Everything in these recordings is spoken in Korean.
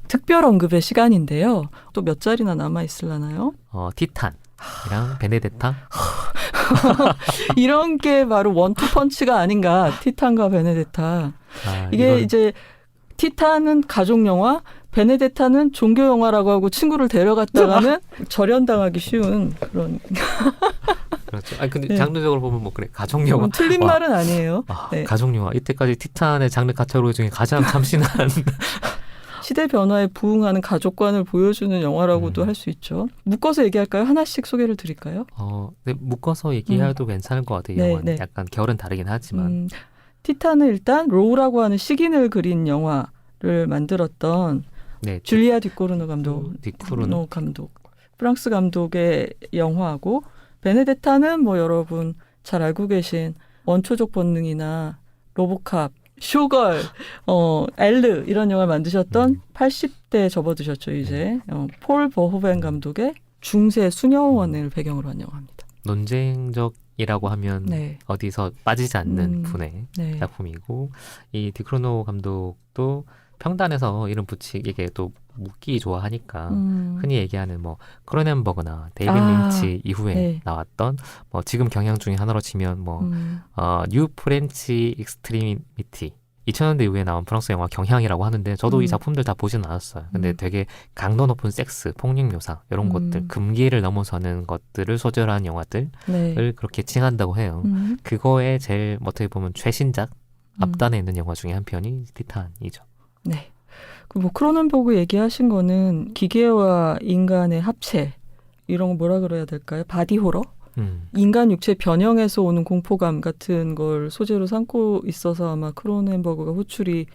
특별 언급의 시간인데요. 또 몇 자리나 남아있으려나요? 티탄이랑 베네데타. 이런 게 바로 원투펀치가 아닌가. 티탄과 베네데타. 이게 이제 티탄은 가족 영화, 베네데타는 종교 영화라고 하고 친구를 데려갔다가는 절연당하기 쉬운 그런. 그렇죠. 아니 근데 네. 장르적으로 보면 뭐 그래 가족 영화. 틀린 말은 아니에요. 네. 가족 영화. 이때까지 티탄의 장르 카테고리 중에 가장 참신한. 시대 변화에 부응하는 가족관을 보여주는 영화라고도 할 수 있죠. 묶어서 얘기할까요? 하나씩 소개를 드릴까요? 네, 묶어서 얘기해도 괜찮을 것 같아요. 이 네, 영화는 네. 약간 결은 다르긴 하지만. 티탄은 일단 로우라고 하는 식인을 그린 영화를 만들었던 네, 줄리아 디코르노 감독. 프랑스 감독의 영화고 베네데타는 뭐 여러분 잘 알고 계신 원초적 본능이나 로보캅, 쇼걸, 엘르 이런 영화를 만드셨던 80대에 접어드셨죠 이제. 폴 버호벤 감독의 중세 수녀원을 배경으로 한 영화입니다. 논쟁적이라고 하면 네. 어디서 빠지지 않는 분의 네. 작품이고 이 디크로노 감독도 평단에서 이름 붙이게 또 묻기 좋아하니까 흔히 얘기하는 뭐 크로넨버그나 데이빗 린치 이후에 네. 나왔던 뭐 지금 경향 중에 하나로 치면 뭐 뉴 프렌치 익스트리미티 2000년대 이후에 나온 프랑스 영화 경향이라고 하는데 저도 이 작품들 다 보진 않았어요. 근데 되게 강도 높은 섹스, 폭력 묘사 이런 것들, 금기를 넘어서는 것들을 소재로 한 영화들을 네. 그렇게 칭한다고 해요. 그거에 제일 어떻게 보면 최신작 앞단에 있는 영화 중에 한 편이 티탄이죠. 네. 뭐 크로넨버그 얘기하신 거는 기계와 인간의 합체 이런 거 뭐라 그래야 될까요? 바디 호러? 인간 육체 변형에서 오는 공포감 같은 걸 소재로 삼고 있어서 아마 크로넨버그가 호출이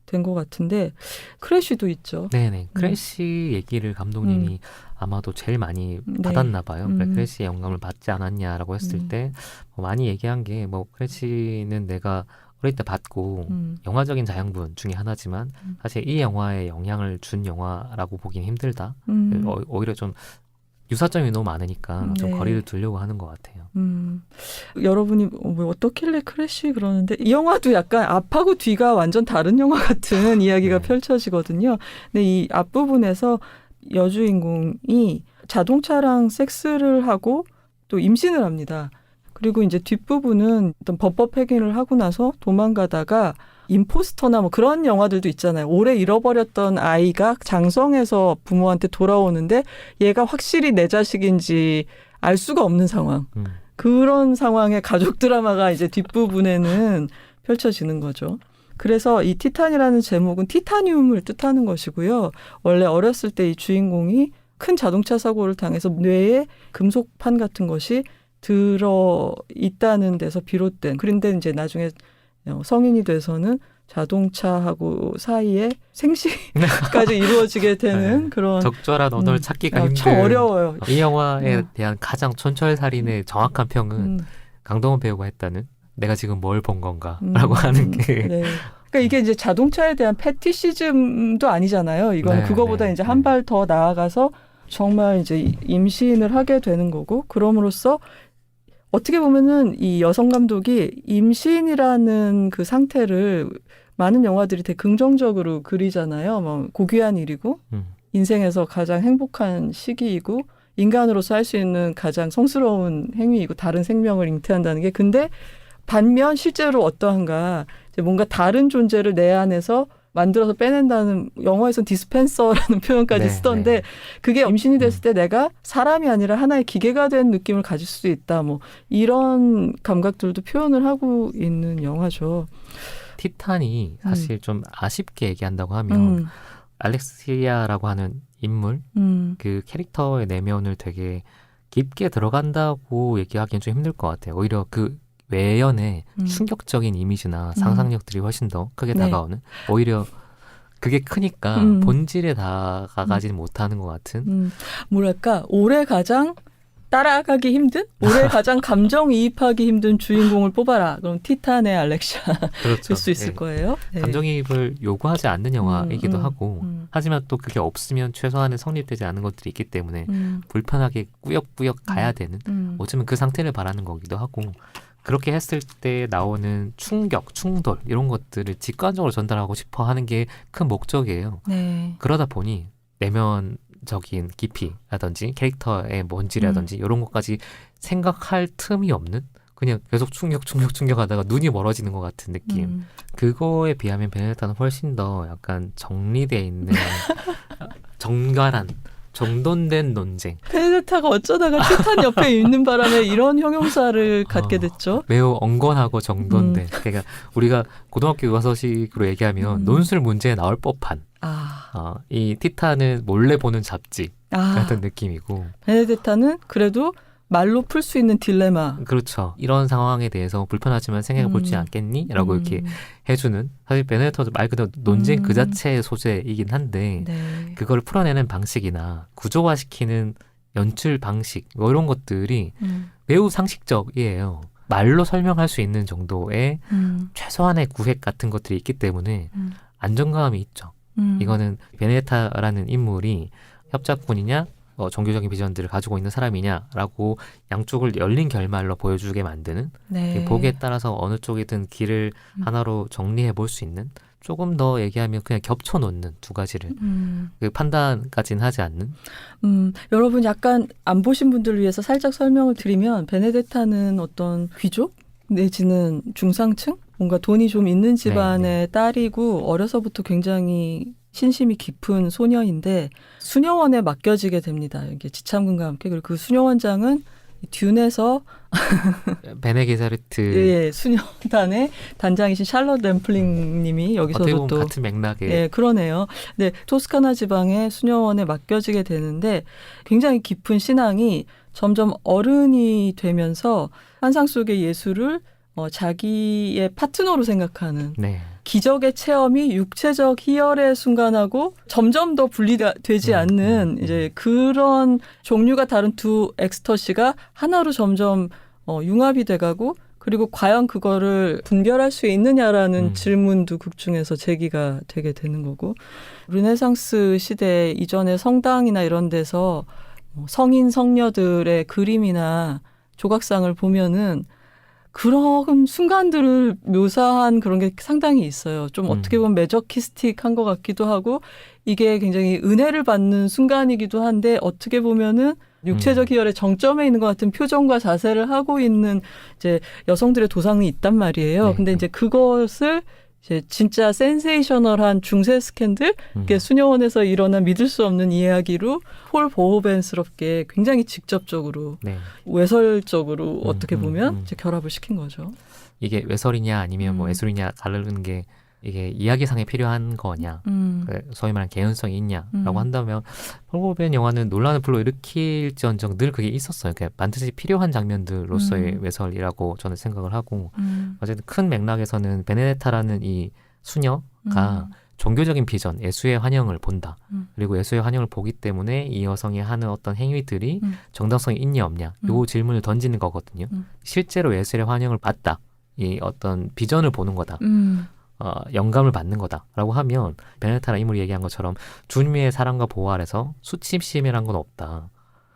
된 것 같은데 크래쉬도 있죠. 네네. 크래쉬 얘기를 감독님이 아마도 제일 많이 받았나 봐요. 크래쉬의 영감을 받지 않았냐라고 했을 때 많이 얘기한 게 뭐 크래쉬는 내가 어릴 때 봤고 영화적인 자양분 중에 하나지만 사실 이 영화에 영향을 준 영화라고 보기는 힘들다. 오히려 좀 유사점이 너무 많으니까 좀 거리를 두려고 하는 것 같아요. 여러분이 뭐 어떻길래 크래쉬 그러는데 이 영화도 약간 앞하고 뒤가 완전 다른 영화 같은 이야기가 펼쳐지거든요. 근데 이 앞부분에서 여주인공이 자동차랑 섹스를 하고 또 임신을 합니다. 그리고 이제 뒷부분은 어떤 법법 행위를 하고 나서 도망가다가 임포스터나 뭐 그런 영화들도 있잖아요. 오래 잃어버렸던 아이가 장성해서 부모한테 돌아오는데 얘가 확실히 내 자식인지 알 수가 없는 상황. 그런 상황의 가족 드라마가 이제 뒷부분에는 펼쳐지는 거죠. 그래서 이 티탄이라는 제목은 티타늄을 뜻하는 것이고요. 원래 어렸을 때 이 주인공이 큰 자동차 사고를 당해서 뇌에 금속판 같은 것이 들어 있다는 데서 비롯된. 그런데 이제 나중에 성인이 돼서는 자동차하고 사이에 생시까지 이루어지게 되는 그런 적절한 언어를 찾기가 힘든. 참 어려워요. 이 영화에 대한 가장 촌철살인의 정확한 평은 강동원 배우가 했다는 내가 지금 뭘 본 건가라고 하는 게. 네. 그러니까 이게 이제 자동차에 대한 패티시즘도 아니잖아요. 이건 그거보다 이제 한 발 더 나아가서 정말 이제 임신을 하게 되는 거고 그럼으로써 어떻게 보면은 이 여성 감독이 임신이라는 그 상태를 많은 영화들이 되게 긍정적으로 그리잖아요. 뭐 고귀한 일이고 인생에서 가장 행복한 시기이고 인간으로서 할 수 있는 가장 성스러운 행위이고 다른 생명을 잉태한다는 게 근데 반면 실제로 어떠한가 이제 뭔가 다른 존재를 내 안에서 만들어서 빼낸다는 영화에서는 디스펜서라는 표현까지 쓰던데 그게 임신이 됐을 때 내가 사람이 아니라 하나의 기계가 된 느낌을 가질 수 있다. 뭐 이런 감각들도 표현을 하고 있는 영화죠. 티탄이 사실 좀 아쉽게 얘기한다고 하면 알렉시아라고 하는 인물 그 캐릭터의 내면을 되게 깊게 들어간다고 얘기하기는 좀 힘들 것 같아요. 오히려 그 외연의 충격적인 이미지나 상상력들이 훨씬 더 크게 다가오는 오히려 그게 크니까 본질에 다가가지는 못하는 것 같은 뭐랄까 올해 가장 따라가기 힘든 올해 가장 감정이입하기 힘든 주인공을 뽑아라. 그럼 티탄의 알렉시아 될 수 있을 거예요. 네. 감정이입을 요구하지 않는 영화이기도 하고 하지만 또 그게 없으면 최소한은 성립되지 않은 것들이 있기 때문에 불편하게 꾸역꾸역 가야 되는 어쩌면 그 상태를 바라는 거기도 하고 그렇게 했을 때 나오는 충격, 충돌 이런 것들을 직관적으로 전달하고 싶어 하는 게 큰 목적이에요. 네. 그러다 보니 내면적인 깊이라든지 캐릭터의 본질이라든지 이런 것까지 생각할 틈이 없는 그냥 계속 충격하다가 눈이 멀어지는 것 같은 느낌. 그거에 비하면 베네딕타는 훨씬 더 약간 정리되어 있는 정갈한 정돈된 논쟁. 베네딕타가 어쩌다가 티탄 옆에 있는 바람에 이런 형용사를 갖게 됐죠. 매우 엉건하고 정돈된. 그러니까 우리가 고등학교 교과서식으로 얘기하면 논술 문제에 나올 법한. 이 티탄은 몰래 보는 잡지 같은 느낌이고. 베네딕타는 그래도 말로 풀 수 있는 딜레마. 그렇죠. 이런 상황에 대해서 불편하지만 생각해 보지 않겠니? 라고 이렇게 해주는. 사실 베네딕타도 말 그대로 논쟁 그 자체의 소재이긴 한데 네. 그걸 풀어내는 방식이나 구조화시키는 연출 방식 뭐 이런 것들이 매우 상식적이에요. 말로 설명할 수 있는 정도의 최소한의 구획 같은 것들이 있기 때문에 안정감이 있죠. 이거는 베네딕타라는 인물이 협작꾼이냐 종교적인 비전들을 가지고 있는 사람이냐라고 양쪽을 열린 결말로 보여주게 만드는 네. 보기에 따라서 어느 쪽이든 길을 하나로 정리해 볼 수 있는 조금 더 얘기하면 그냥 겹쳐놓는 두 가지를 그 판단까지는 하지 않는 여러분 약간 안 보신 분들을 위해서 살짝 설명을 드리면 베네딕타는 어떤 귀족 내지는 중상층 뭔가 돈이 좀 있는 집안의 딸이고 어려서부터 굉장히 신심이 깊은 소녀인데 수녀원에 맡겨지게 됩니다. 이게 지참금과 함께. 그리고 그 수녀원장은 듄에서 베네게세르트 예, 수녀단의 단장이신 샬럿 램플링 님이 여기서도 어떻게 보면 또 같은 맥락에 예, 그러네요. 네, 토스카나 지방의 수녀원에 맡겨지게 되는데 굉장히 깊은 신앙이 점점 어른이 되면서 환상 속의 예수를 자기의 파트너로 생각하는 기적의 체험이 육체적 희열의 순간하고 점점 더 분리되지 않는 이제 그런 종류가 다른 두 엑스터시가 하나로 점점 융합이 돼가고 그리고 과연 그거를 분별할 수 있느냐라는 질문도 극 중에서 제기가 되게 되는 거고 르네상스 시대 이전의 성당이나 이런 데서 성인 성녀들의 그림이나 조각상을 보면은 그런 순간들을 묘사한 그런 게 상당히 있어요. 좀 어떻게 보면 매저키스틱한 것 같기도 하고 이게 굉장히 은혜를 받는 순간이기도 한데 어떻게 보면은 육체적 희열의 정점에 있는 것 같은 표정과 자세를 하고 있는 이제 여성들의 도상이 있단 말이에요. 근데 이제 그것을 이제 진짜 센세이셔널한 중세 스캔들, 수녀원에서 일어난 믿을 수 없는 이야기로 폴 버호벤스럽게 굉장히 직접적으로 외설적으로 어떻게 보면 이제 결합을 시킨 거죠. 이게 외설이냐 아니면 뭐 예술이냐 가르는 게 이게 이야기상에 필요한 거냐, 소위 말하는 개연성이 있냐라고 한다면 폴 버호벤 영화는 논란을 불러일으킬지언정 늘 그게 있었어요. 그러니까 반드시 필요한 장면들로서의 외설이라고 저는 생각을 하고 어쨌든 큰 맥락에서는 베네딕타라는 이 수녀가 종교적인 비전, 예수의 환영을 본다. 그리고 예수의 환영을 보기 때문에 이 여성이 하는 어떤 행위들이 정당성이 있냐 없냐 요 질문을 던지는 거거든요. 실제로 예수의 환영을 봤다. 이 어떤 비전을 보는 거다. 영감을 받는 거다라고 하면 베네딕타라 인물이 얘기한 것처럼 주님의 사랑과 보호 아래서 수치심이란 건 없다.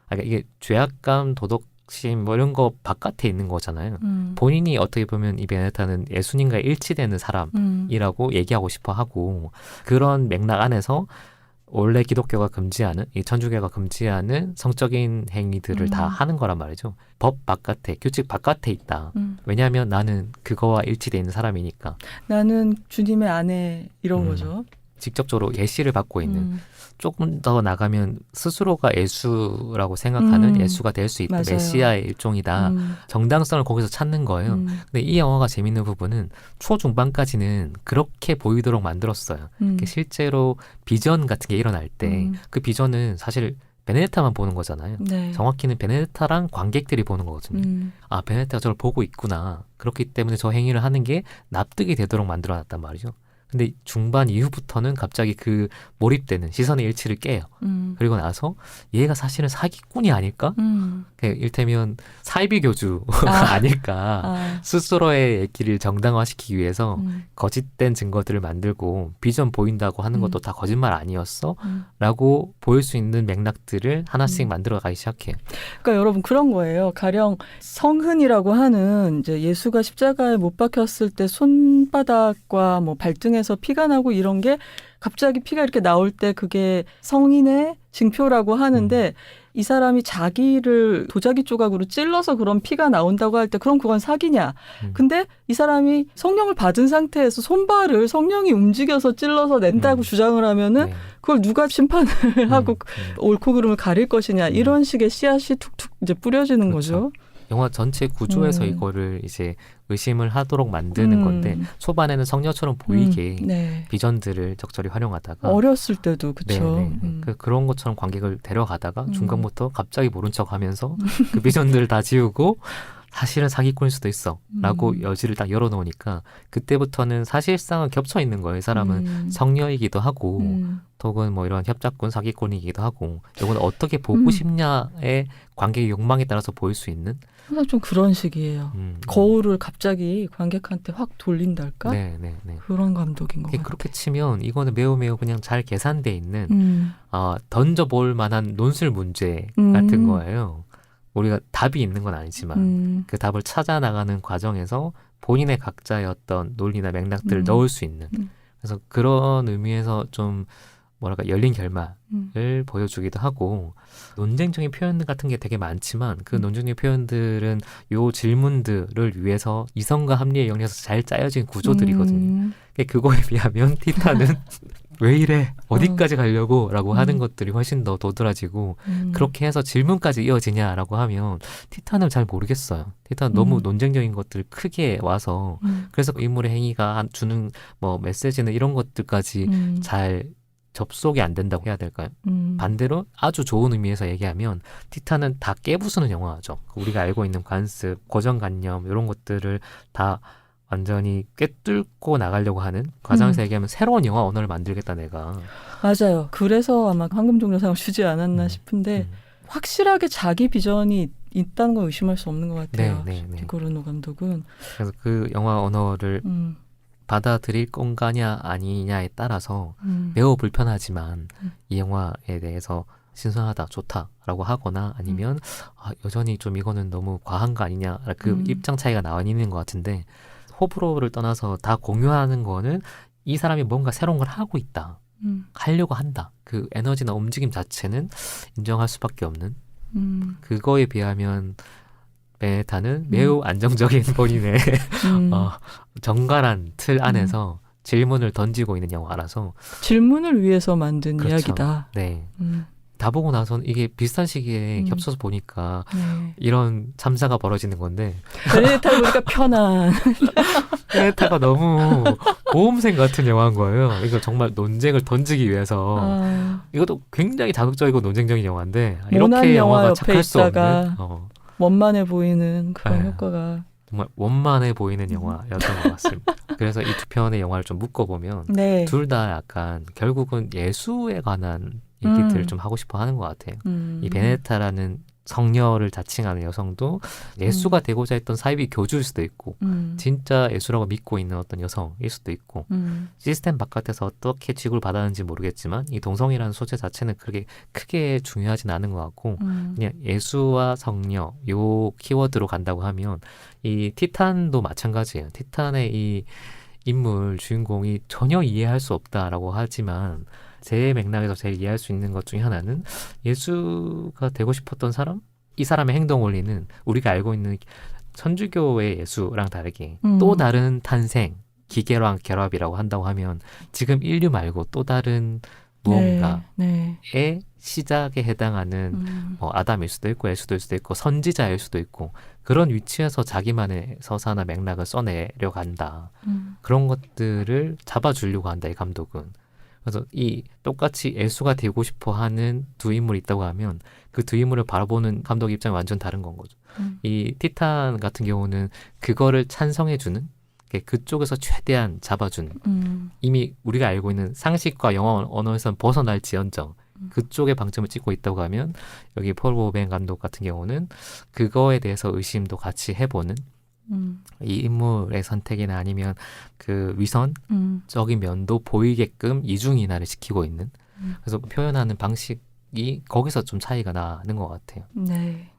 그러니까 이게 죄악감, 도덕심 뭐 이런 거 바깥에 있는 거잖아요. 본인이 어떻게 보면 이 베네딕타는 예수님과 일치되는 사람이라고 얘기하고 싶어 하고 그런 맥락 안에서 원래 기독교가 금지하는 이 천주교가 금지하는 성적인 행위들을 다 하는 거란 말이죠. 법 바깥에, 규칙 바깥에 있다. 왜냐하면 나는 그거와 일치되어 있는 사람이니까. 나는 주님의 아내 이런 거죠. 직접적으로 예시를 받고 있는 조금 더 나가면 스스로가 예수라고 생각하는 예수가 될 수 있다. 맞아요. 메시아의 일종이다. 정당성을 거기서 찾는 거예요. 근데 이 영화가 재밌는 부분은 초중반까지는 그렇게 보이도록 만들었어요. 실제로 비전 같은 게 일어날 때 그 비전은 사실 베네딕타만 보는 거잖아요. 정확히는 베네딕타랑 관객들이 보는 거거든요. 아, 베네딕타가 저를 보고 있구나. 그렇기 때문에 저 행위를 하는 게 납득이 되도록 만들어놨단 말이죠. 근데 중반 이후부터는 갑자기 그 몰입되는 시선의 일치를 깨요. 그리고 나서 얘가 사실은 사기꾼이 아닐까? 일테면 사이비 교주가 아닐까? 스스로의 얘기를 정당화시키기 위해서 거짓된 증거들을 만들고 비전 보인다고 하는 것도 다 거짓말 아니었어? 라고 보일 수 있는 맥락들을 하나씩 만들어가기 시작해요. 그러니까 여러분 그런 거예요. 가령 성흔이라고 하는 이제 예수가 십자가에 못 박혔을 때 손바닥과 뭐 발등에서 피가 나고 이런 게 갑자기 피가 이렇게 나올 때 그게 성인의 징표라고 하는데 이 사람이 자기를 도자기 조각으로 찔러서 그런 피가 나온다고 할 때 그럼 그건 사기냐. 근데 이 사람이 성령을 받은 상태에서 손발을 성령이 움직여서 찔러서 낸다고 주장을 하면은 네. 그걸 누가 심판을 하고 옳고 그름을 가릴 것이냐. 이런 식의 씨앗이 툭툭 이제 뿌려지는 그렇죠. 거죠. 영화 전체 구조에서 이거를 이제 의심을 하도록 만드는 건데 초반에는 성녀처럼 보이게 네. 비전들을 적절히 활용하다가 어렸을 때도 그렇죠. 그런 것처럼 관객을 데려가다가 중간부터 갑자기 모른 척하면서 그 비전들을 다 지우고 사실은 사기꾼일 수도 있어 라고 여지를 딱 열어놓으니까 그때부터는 사실상은 겹쳐 있는 거예요. 이 사람은 성녀이기도 하고 혹은 뭐 이런 협작꾼 사기꾼이기도 하고 이건 어떻게 보고 싶냐의 관객의 욕망에 따라서 보일 수 있는 항상 좀 그런 식이에요. 거울을 갑자기 관객한테 확 돌린달까? 네. 그런 감독인 것 같아요. 그렇게 치면 이거는 매우 그냥 잘 계산돼 있는 던져볼 만한 논술 문제 같은 거예요. 우리가 답이 있는 건 아니지만 그 답을 찾아 나가는 과정에서 본인의 각자의 어떤 논리나 맥락들을 넣을 수 있는 그래서 그런 의미에서 좀 뭐랄까 열린 결말을 보여주기도 하고 논쟁적인 표현들 같은 게 되게 많지만 그 논쟁적인 표현들은 요 질문들을 위해서 이성과 합리의 영역에서 잘 짜여진 구조들이거든요. 그거에 비하면 티타는 왜 이래? 어디까지 가려고? 라고 하는 것들이 훨씬 더 도드라지고 그렇게 해서 질문까지 이어지냐라고 하면 티타는 잘 모르겠어요. 티타는 너무 논쟁적인 것들 크게 와서 그래서 인물의 행위가 주는 뭐 메시지는 이런 것들까지 잘 접속이 안 된다고 해야 될까요? 반대로 아주 좋은 의미에서 얘기하면 티타는 다 깨부수는 영화죠. 우리가 알고 있는 관습, 고정관념 이런 것들을 다 완전히 꿰뚫고 나가려고 하는 과정에서 얘기하면 새로운 영화 언어를 만들겠다 내가. 맞아요. 그래서 아마 황금종려상을 주지 않았나 싶은데 확실하게 자기 비전이 있다는 걸 의심할 수 없는 것 같아요. 피코르노 감독은. 그래서 그 영화 언어를 받아들일 건가냐 아니냐에 따라서 매우 불편하지만 이 영화에 대해서 신선하다, 좋다라고 하거나 아니면 여전히 좀 이거는 너무 과한 거 아니냐 그 입장 차이가 나뉘는 것 같은데 호불호를 떠나서 다 공유하는 거는 이 사람이 뭔가 새로운 걸 하고 있다. 하려고 한다. 그 에너지나 움직임 자체는 인정할 수밖에 없는 그거에 비하면 베네타는 매우 안정적인 본인의 정갈한 틀 안에서 질문을 던지고 있는 영화라서 질문을 위해서 만든 그렇죠. 이야기다. 네. 다 보고 나서는 이게 비슷한 시기에 겹쳐서 보니까 이런 참사가 벌어지는 건데 베네타 보니까 편안. 베네타가 너무 모험생 같은 영화인 거예요. 이거 정말 논쟁을 던지기 위해서 이것도 굉장히 자극적이고 논쟁적인 영화인데 이렇게 영화가 착할 수 없는 원만해 보이는 그런 효과가 정말 원만해 보이는 영화였던 것 같습니다. 그래서 이 두 편의 영화를 좀 묶어보면 둘 다 약간 결국은 예수에 관한 얘기들을 좀 하고 싶어 하는 것 같아요. 이 베네타라는 성녀를 자칭하는 여성도 예수가 되고자 했던 사이비 교주일 수도 있고 진짜 예수라고 믿고 있는 어떤 여성일 수도 있고 시스템 바깥에서 어떻게 취급을 받았는지 모르겠지만 이 동성이라는 소재 자체는 그렇게 크게 중요하진 않은 것 같고 그냥 예수와 성녀 요 키워드로 간다고 하면 이 티탄도 마찬가지예요. 티탄의 이 인물 주인공이 전혀 이해할 수 없다라고 하지만 제 맥락에서 제일 이해할 수 있는 것 중에 하나는 예수가 되고 싶었던 사람? 이 사람의 행동 원리는 우리가 알고 있는 천주교의 예수랑 다르게 또 다른 탄생, 기계랑 결합이라고 한다고 하면 지금 인류 말고 또 다른 무언가의 시작에 해당하는 아담일 수도 있고 예수일 수도 있고 선지자일 수도 있고 그런 위치에서 자기만의 서사나 맥락을 써내려 간다. 그런 것들을 잡아주려고 한다, 이 감독은. 그래서 이 똑같이 예수가 되고 싶어 하는 두 인물이 있다고 하면 그 두 인물을 바라보는 감독 입장이 완전 다른 건 거죠. 이 티탄 같은 경우는 그거를 찬성해주는 그쪽에서 최대한 잡아준 이미 우리가 알고 있는 상식과 영화 언어에선 벗어날지언정 그쪽에 방점을 찍고 있다고 하면 여기 폴 버호벤 감독 같은 경우는 그거에 대해서 의심도 같이 해보는 이 인물의 선택이나 아니면 그 위선적인 면도 보이게끔 이중인화를 시키고 있는 그래서 표현하는 방식이 거기서 좀 차이가 나는 것 같아요. 네.